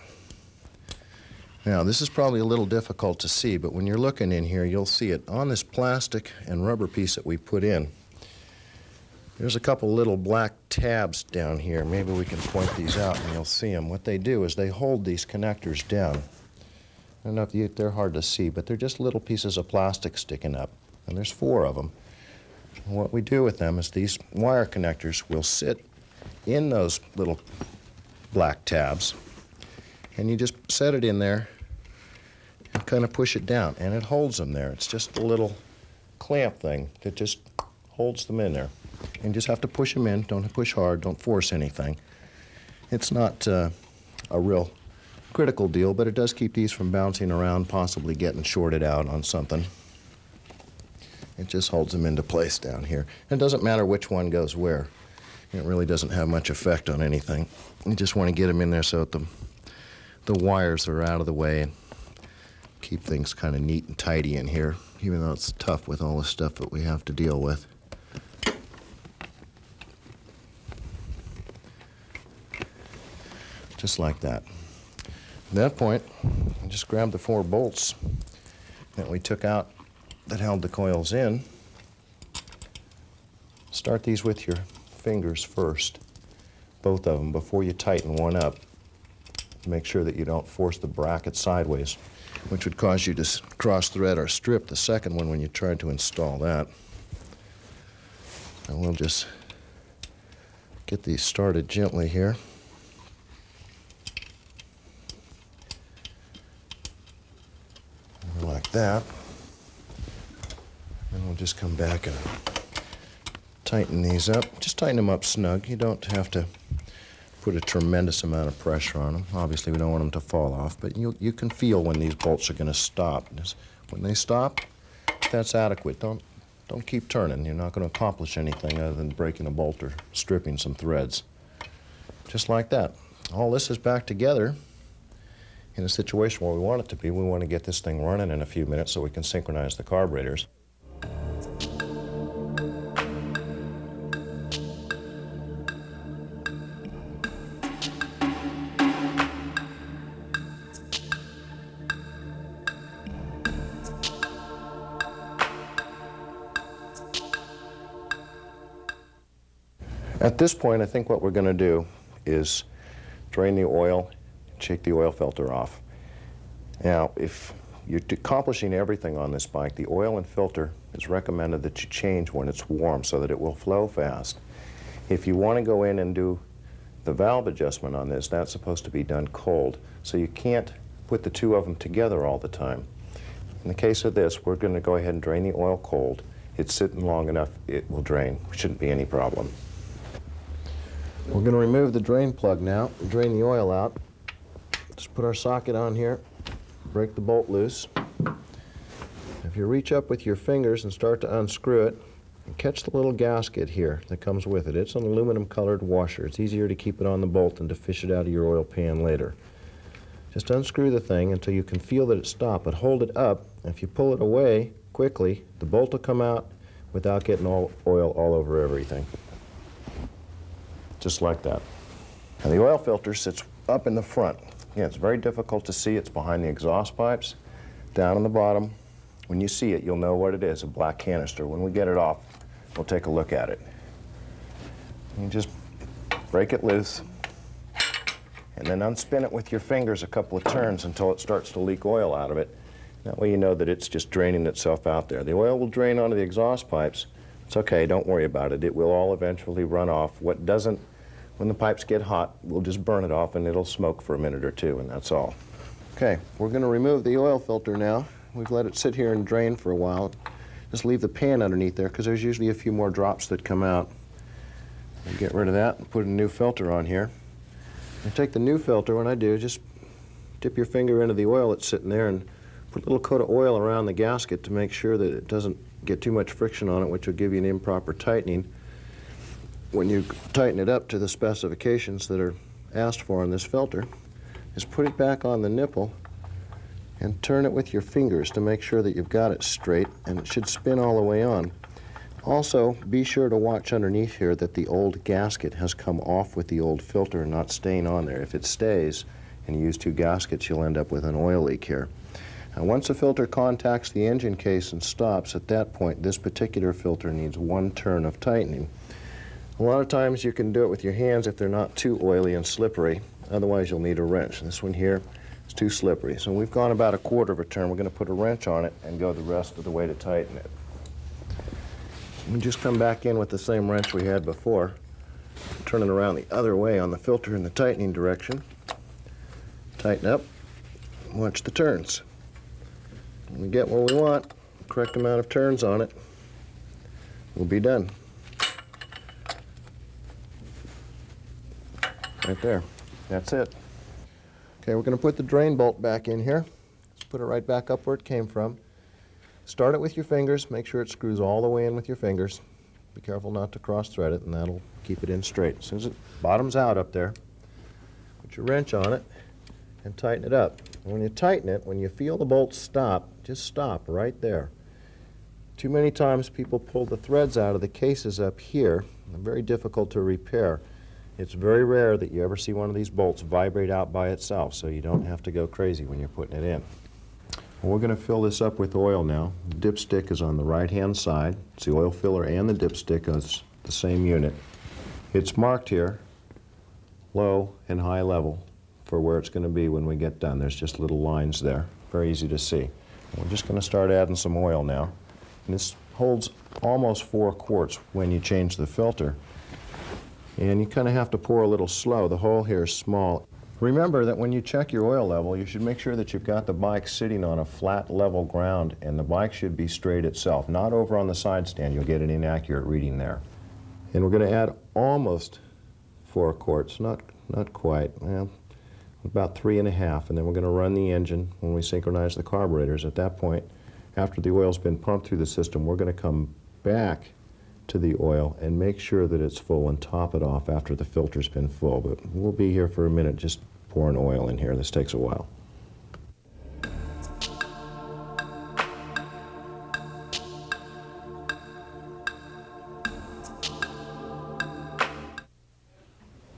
Now, this is probably a little difficult to see, but when you're looking in here, you'll see it on this plastic and rubber piece that we put in. There's a couple little black tabs down here. Maybe we can point these out and you'll see them. What they do is they hold these connectors down. I don't know if they're hard to see, but they're just little pieces of plastic sticking up. And there's 4 of them. And what we do with them is these wire connectors will sit in those little black tabs, and you just set it in there and kind of push it down, and it holds them there. It's just a little clamp thing that just holds them in there. And you just have to push them in. Don't push hard. Don't force anything. It's not a real critical deal, but it does keep these from bouncing around, possibly getting shorted out on something. It just holds them into place down here. It doesn't matter which one goes where. It really doesn't have much effect on anything. You just want to get them in there so that the the wires are out of the way and keep things kind of neat and tidy in here, even though it's tough with all the stuff that we have to deal with. Just like that. At that point, I just grab the 4 bolts that we took out that held the coils in. Start these with your fingers first, both of them, before you tighten one up. Make sure that you don't force the bracket sideways, which would cause you to cross-thread or strip the second one when you try to install that. And we'll just get these started gently here. Like that. And we'll just come back and tighten these up. Just tighten them up snug. You don't have to put a tremendous amount of pressure on them. Obviously, we don't want them to fall off, but you can feel when these bolts are going to stop. When they stop, that's adequate. Don't keep turning. You're not going to accomplish anything other than breaking a bolt or stripping some threads. Just like that. All this is back together in a situation where we want it to be. We want to get this thing running in a few minutes so we can synchronize the carburetors. At this point, I think what we're going to do is drain the oil, shake the oil filter off. Now, if you're accomplishing everything on this bike, the oil and filter is recommended that you change when it's warm so that it will flow fast. If you want to go in and do the valve adjustment on this, that's supposed to be done cold. So you can't put the two of them together all the time. In the case of this, we're going to go ahead and drain the oil cold. It's sitting long enough, it will drain. Shouldn't be any problem. We're going to remove the drain plug now and drain the oil out. Just put our socket on here, break the bolt loose. If you reach up with your fingers and start to unscrew it, and catch the little gasket here that comes with it. It's an aluminum colored washer. It's easier to keep it on the bolt than to fish it out of your oil pan later. Just unscrew the thing until you can feel that it stopped, but hold it up. And if you pull it away quickly, the bolt will come out without getting oil all over everything. Just like that. And the oil filter sits up in the front. Yeah, it's very difficult to see. It's behind the exhaust pipes, down on the bottom. When you see it, you'll know what it is, a black canister. When we get it off, we'll take a look at it. You just break it loose, and then unspin it with your fingers a couple of turns until it starts to leak oil out of it. That way you know that it's just draining itself out there. The oil will drain onto the exhaust pipes. It's okay, don't worry about it. It will all eventually run off. What doesn't, when the pipes get hot, we'll just burn it off and it'll smoke for a minute or two, and that's all. Okay, we're going to remove the oil filter now. We've let it sit here and drain for a while. Just leave the pan underneath there because there's usually a few more drops that come out. We'll get rid of that and put a new filter on here. And take the new filter, when I do, just dip your finger into the oil that's sitting there and put a little coat of oil around the gasket to make sure that it doesn't get too much friction on it, which will give you an improper tightening. When you tighten it up to the specifications that are asked for on this filter, just put it back on the nipple and turn it with your fingers to make sure that you've got it straight, and it should spin all the way on. Also, be sure to watch underneath here that the old gasket has come off with the old filter and not staying on there. If it stays and you use two gaskets, you'll end up with an oil leak here. Now, once the filter contacts the engine case and stops, at that point, this particular filter needs one turn of tightening. A lot of times you can do it with your hands if they're not too oily and slippery. Otherwise, you'll need a wrench. This one here is too slippery. So we've gone about a quarter of a turn. We're going to put a wrench on it and go the rest of the way to tighten it. We just come back in with the same wrench we had before, turn it around the other way on the filter in the tightening direction. Tighten up, watch the turns. When we get what we want, the correct amount of turns on it, we'll be done. Right there. That's it. Okay, we're going to put the drain bolt back in here. Let's put it right back up where it came from. Start it with your fingers. Make sure it screws all the way in with your fingers. Be careful not to cross-thread it, and that'll keep it in straight. As soon as it bottoms out up there, put your wrench on it and tighten it up. And when you tighten it, when you feel the bolt stop, just stop right there. Too many times people pull the threads out of the cases up here. They're very difficult to repair. It's very rare that you ever see one of these bolts vibrate out by itself, so you don't have to go crazy when you're putting it in. Well, we're going to fill this up with oil now. The dipstick is on the right-hand side. It's the oil filler and the dipstick is the same unit. It's marked here, low and high level, for where it's going to be when we get done. There's just little lines there. Very easy to see. We're just going to start adding some oil now. And this holds almost 4 quarts when you change the filter. And you kind of have to pour a little slow. The hole here is small. Remember that when you check your oil level, you should make sure that you've got the bike sitting on a flat, level ground, and the bike should be straight itself, not over on the side stand. You'll get an inaccurate reading there. And we're going to add almost 4 quarts, not quite, well, about 3.5, and then we're going to run the engine when we synchronize the carburetors. At that point, after the oil's been pumped through the system, we're going to come back to the oil and make sure that it's full and top it off after the filter's been full. But we'll be here for a minute just pouring oil in here. This takes a while.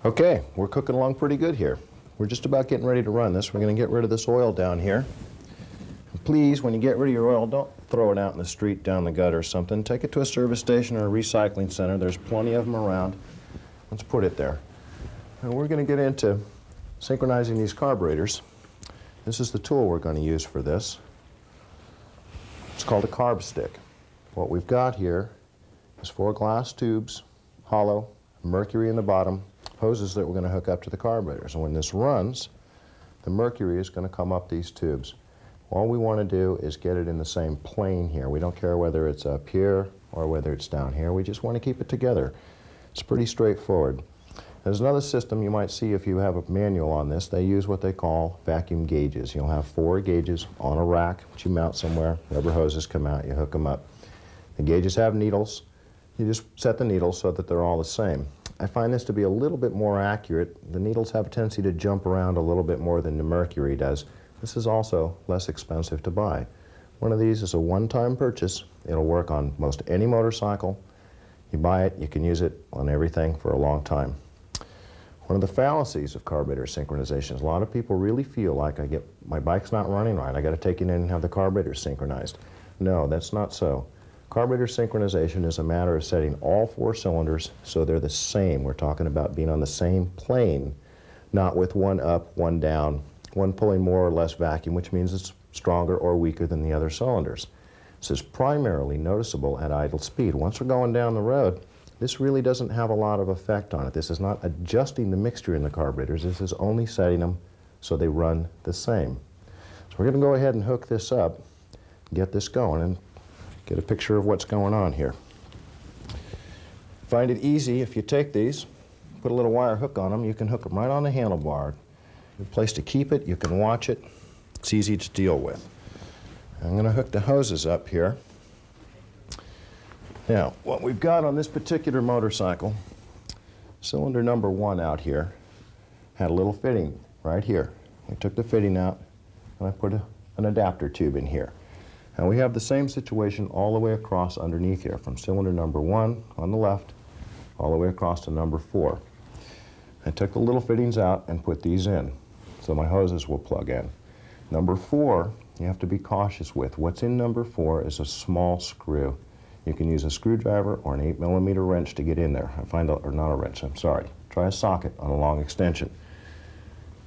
Okay, we're cooking along pretty good here. We're just about getting ready to run this. We're going to get rid of this oil down here. And please, when you get rid of your oil, don't throw it out in the street, down the gutter or something. Take it to a service station or a recycling center. There's plenty of them around. Let's put it there. And we're going to get into synchronizing these carburetors. This is the tool we're going to use for this. It's called a carb stick. What we've got here is 4 glass tubes, hollow, mercury in the bottom, hoses that we're going to hook up to the carburetors. And when this runs, the mercury is going to come up these tubes. All we want to do is get it in the same plane here. We don't care whether it's up here or whether it's down here. We just want to keep it together. It's pretty straightforward. There's another system you might see if you have a manual on this. They use what they call vacuum gauges. You'll have 4 gauges on a rack that you mount somewhere. Rubber hoses come out, you hook them up. The gauges have needles. You just set the needles so that they're all the same. I find this to be a little bit more accurate. The needles have a tendency to jump around a little bit more than the mercury does. This is also less expensive to buy. One of these is a one-time purchase. It'll work on most any motorcycle. You buy it, you can use it on everything for a long time. One of the fallacies of carburetor synchronization is a lot of people really feel like my bike's not running right. I got to take it in and have the carburetor synchronized. No, that's not so. Carburetor synchronization is a matter of setting all 4 cylinders so they're the same. We're talking about being on the same plane, not with one up, one down, one pulling more or less vacuum, which means it's stronger or weaker than the other cylinders. This is primarily noticeable at idle speed. Once we're going down the road, this really doesn't have a lot of effect on it. This is not adjusting the mixture in the carburetors. This is only setting them so they run the same. So we're going to go ahead and hook this up, get this going, and get a picture of what's going on here. Find it easy if you take these, put a little wire hook on them, you can hook them right on the handlebar. A place to keep it, you can watch it. It's easy to deal with. I'm going to hook the hoses up here. Now, what we've got on this particular motorcycle, cylinder number 1 out here had a little fitting right here. We took the fitting out and I put an adapter tube in here. And we have the same situation all the way across underneath here, from cylinder number 1 on the left all the way across to number 4. I took the little fittings out and put these in, so my hoses will plug in. Number 4, you have to be cautious with. What's in number 4 is a small screw. You can use a screwdriver or an 8mm wrench to get in there. Or not a wrench, I'm sorry. Try a socket on a long extension.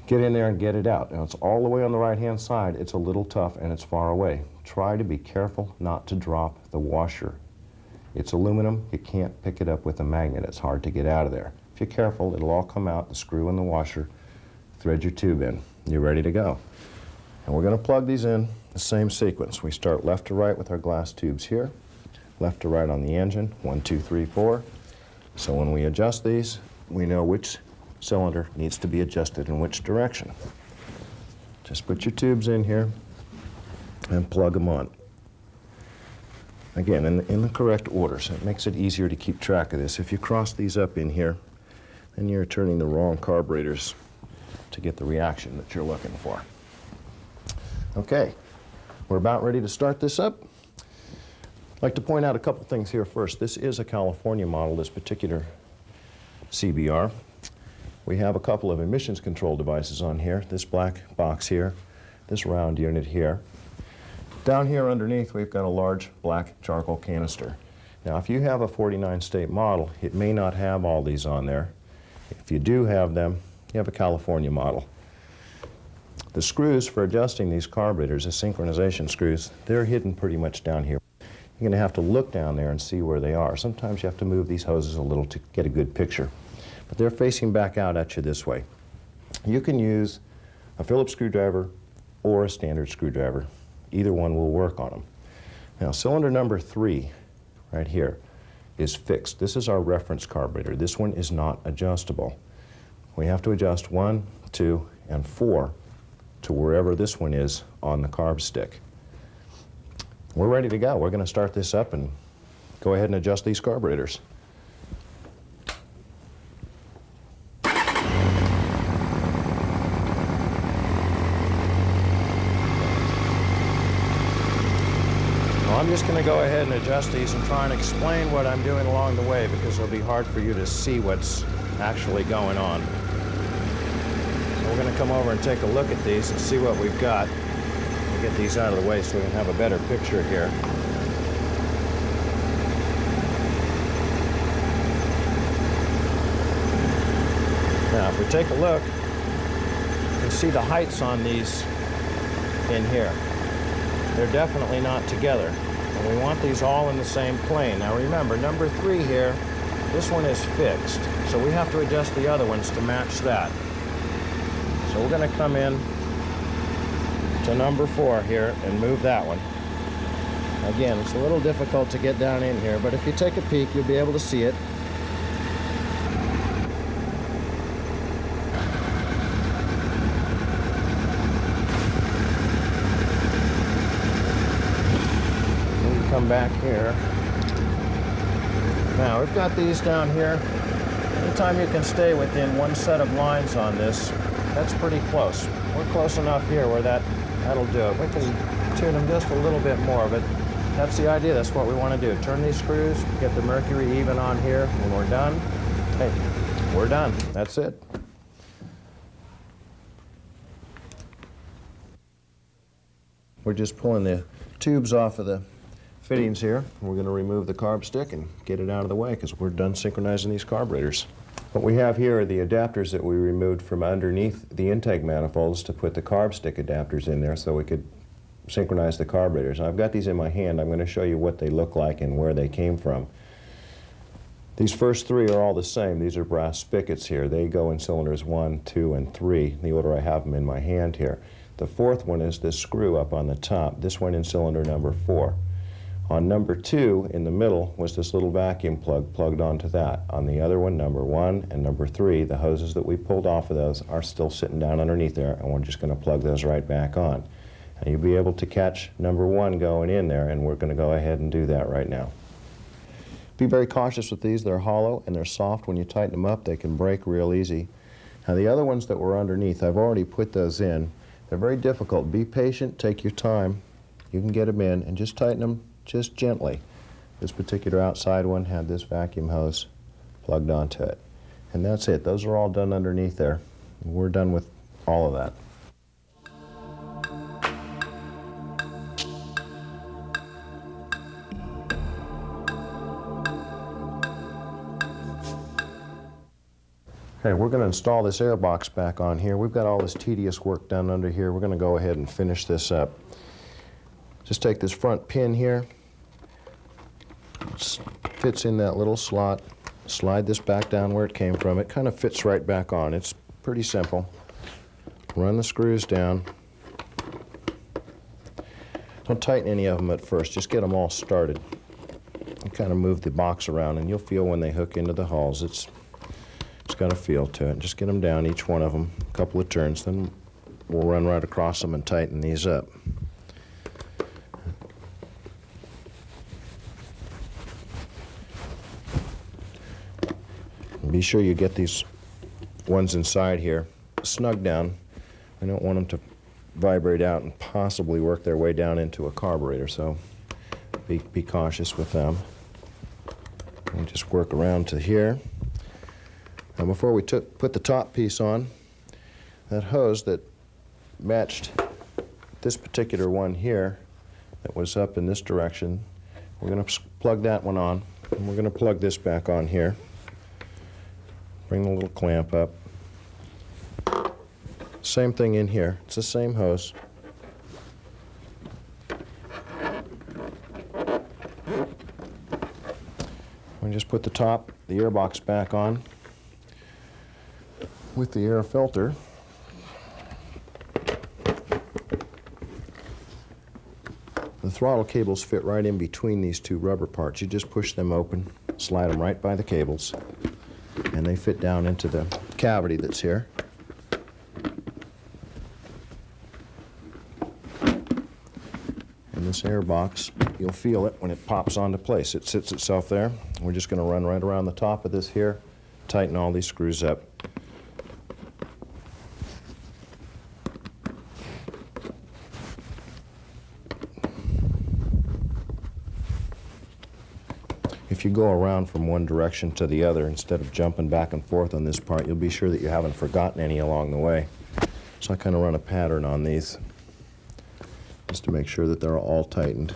Get in there and get it out. Now it's all the way on the right-hand side. It's a little tough and it's far away. Try to be careful not to drop the washer. It's aluminum. You can't pick it up with a magnet. It's hard to get out of there. If you're careful, it'll all come out, the screw and the washer. Thread your tube in. You're ready to go. And we're going to plug these in the same sequence. We start left to right with our glass tubes here, left to right on the engine, 1, 2, 3, 4. So when we adjust these, we know which cylinder needs to be adjusted in which direction. Just put your tubes in here and plug them on. Again, in the correct order, so it makes it easier to keep track of this. If you cross these up in here, then you're turning the wrong carburetors to get the reaction that you're looking for. Okay, we're about ready to start this up. I'd like to point out a couple things here first. This is a California model, this particular CBR. We have a couple of emissions control devices on here, this black box here, this round unit here. Down here underneath we've got a large black charcoal canister. Now if you have a 49 state model, it may not have all these on there. If you do have them, you have a California model. The screws for adjusting these carburetors, the synchronization screws, they're hidden pretty much down here. You're going to have to look down there and see where they are. Sometimes you have to move these hoses a little to get a good picture. But they're facing back out at you this way. You can use a Phillips screwdriver or a standard screwdriver. Either one will work on them. Now cylinder number 3 right here is fixed. This is our reference carburetor. This one is not adjustable. We have to adjust 1, 2, and 4 to wherever this one is on the carb stick. We're ready to go. We're going to start this up and go ahead and adjust these carburetors. I'm just going to go ahead and adjust these and try and explain what I'm doing along the way, because it'll be hard for you to see what's actually going on. So we're going to come over and take a look at these and see what we've got. We'll get these out of the way so we can have a better picture here. Now if we take a look, you can see the heights on these in here. They're definitely not together. And we want these all in the same plane. Now remember, number 3 here, this one is fixed. So we have to adjust the other ones to match that. So we're going to come in to number 4 here and move that one. Again, it's a little difficult to get down in here, but if you take a peek, you'll be able to see it. Come back here. Now we've got these down here. Anytime you can stay within one set of lines on this, that's pretty close. We're close enough here where that'll do it. We can tune them just a little bit more, but that's the idea. That's what we want to do. Turn these screws, get the mercury even on here. When we're done, hey, we're done. That's it. We're just pulling the tubes off of the fittings here. We're going to remove the carb stick and get it out of the way because we're done synchronizing these carburetors. What we have here are the adapters that we removed from underneath the intake manifolds to put the carb stick adapters in there so we could synchronize the carburetors. I've got these in my hand. I'm going to show you what they look like and where they came from. These first 3 are all the same. These are brass spigots here. They go in cylinders 1, 2, and 3, the order I have them in my hand here. The 4th one is this screw up on the top. This went in cylinder number 4. On number 2, in the middle, was this little vacuum plug plugged onto that. On the other one, number 1 and number 3, the hoses that we pulled off of those are still sitting down underneath there, and we're just going to plug those right back on. And you'll be able to catch number 1 going in there, and we're going to go ahead and do that right now. Be very cautious with these. They're hollow and they're soft. When you tighten them up, they can break real easy. Now the other ones that were underneath, I've already put those in. They're very difficult. Be patient, take your time. You can get them in, and just tighten them just gently. This particular outside one had this vacuum hose plugged onto it. And that's it. Those are all done underneath there. We're done with all of that. Okay, we're going to install this air box back on here. We've got all this tedious work done under here. We're going to go ahead and finish this up. Just take this front pin here, it fits in that little slot, slide this back down where it came from. It kind of fits right back on. It's pretty simple. Run the screws down. Don't tighten any of them at first, just get them all started. And kind of move the box around and you'll feel when they hook into the hulls. It's got a feel to it. Just get them down, each one of them, a couple of turns, then we'll run right across them and tighten these up. Be sure you get these ones inside here snug down. We don't want them to vibrate out and possibly work their way down into a carburetor, so be cautious with them. And just work around to here. Now before we put the top piece on, that hose that matched this particular one here that was up in this direction, we're going to plug that one on, and we're going to plug this back on here. Bring the little clamp up. Same thing in here. It's the same hose. We just put the top, the air box back on with the air filter. The throttle cables fit right in between these two rubber parts. You just push them open, slide them right by the cables, and they fit down into the cavity that's here. And this air box, you'll feel it when it pops onto place. It sits itself there. We're just going to run right around the top of this here, tighten all these screws up. If you go around from one direction to the other instead of jumping back and forth on this part, you'll be sure that you haven't forgotten any along the way. So I kind of run a pattern on these just to make sure that they're all tightened.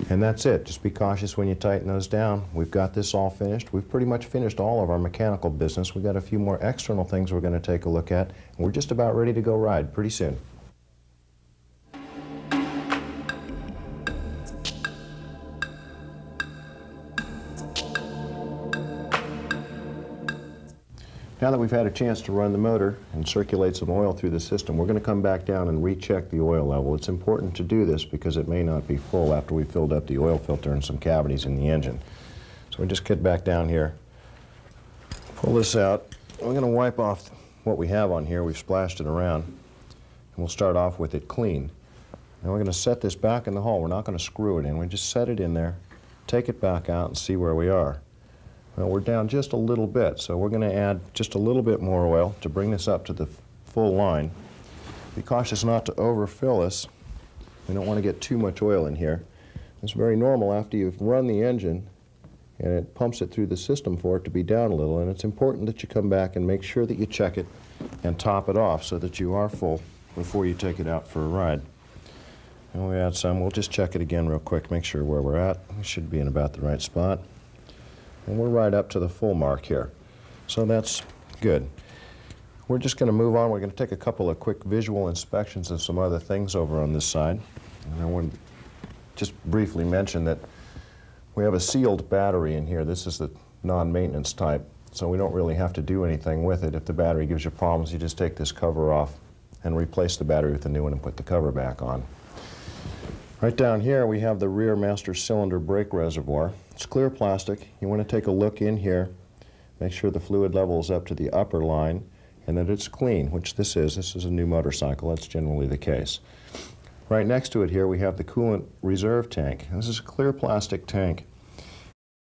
And that's it. Just be cautious when you tighten those down. We've got this all finished. We've pretty much finished all of our mechanical business. We've got a few more external things we're going to take a look at, and we're just about ready to go ride pretty soon. Now that we've had a chance to run the motor and circulate some oil through the system, we're going to come back down and recheck the oil level. It's important to do this because it may not be full after we've filled up the oil filter and some cavities in the engine. So we just get back down here, pull this out. We're going to wipe off what we have on here. We've splashed it around, and we'll start off with it clean. Now we're going to set this back in the hole. We're not going to screw it in. We just set it in there, take it back out, and see where we are. Well, we're down just a little bit, so we're going to add just a little bit more oil to bring this up to the full line. Be cautious not to overfill this. We don't want to get too much oil in here. It's very normal after you've run the engine and it pumps it through the system for it to be down a little, and it's important that you come back and make sure that you check it and top it off so that you are full before you take it out for a ride. And we add some. We'll just check it again real quick, make sure where we're at. We should be in about the right spot. And we're right up to the full mark here. So that's good. We're just going to move on. We're going to take a couple of quick visual inspections of some other things over on this side. And I want to just briefly mention that we have a sealed battery in here. This is the non-maintenance type, so we don't really have to do anything with it. If the battery gives you problems, you just take this cover off and replace the battery with a new one and put the cover back on. Right down here we have the rear master cylinder brake reservoir. It's clear plastic. You want to take a look in here, make sure the fluid level is up to the upper line and that it's clean, which this is. This is a new motorcycle. That's generally the case. Right next to it here we have the coolant reserve tank. This is a clear plastic tank.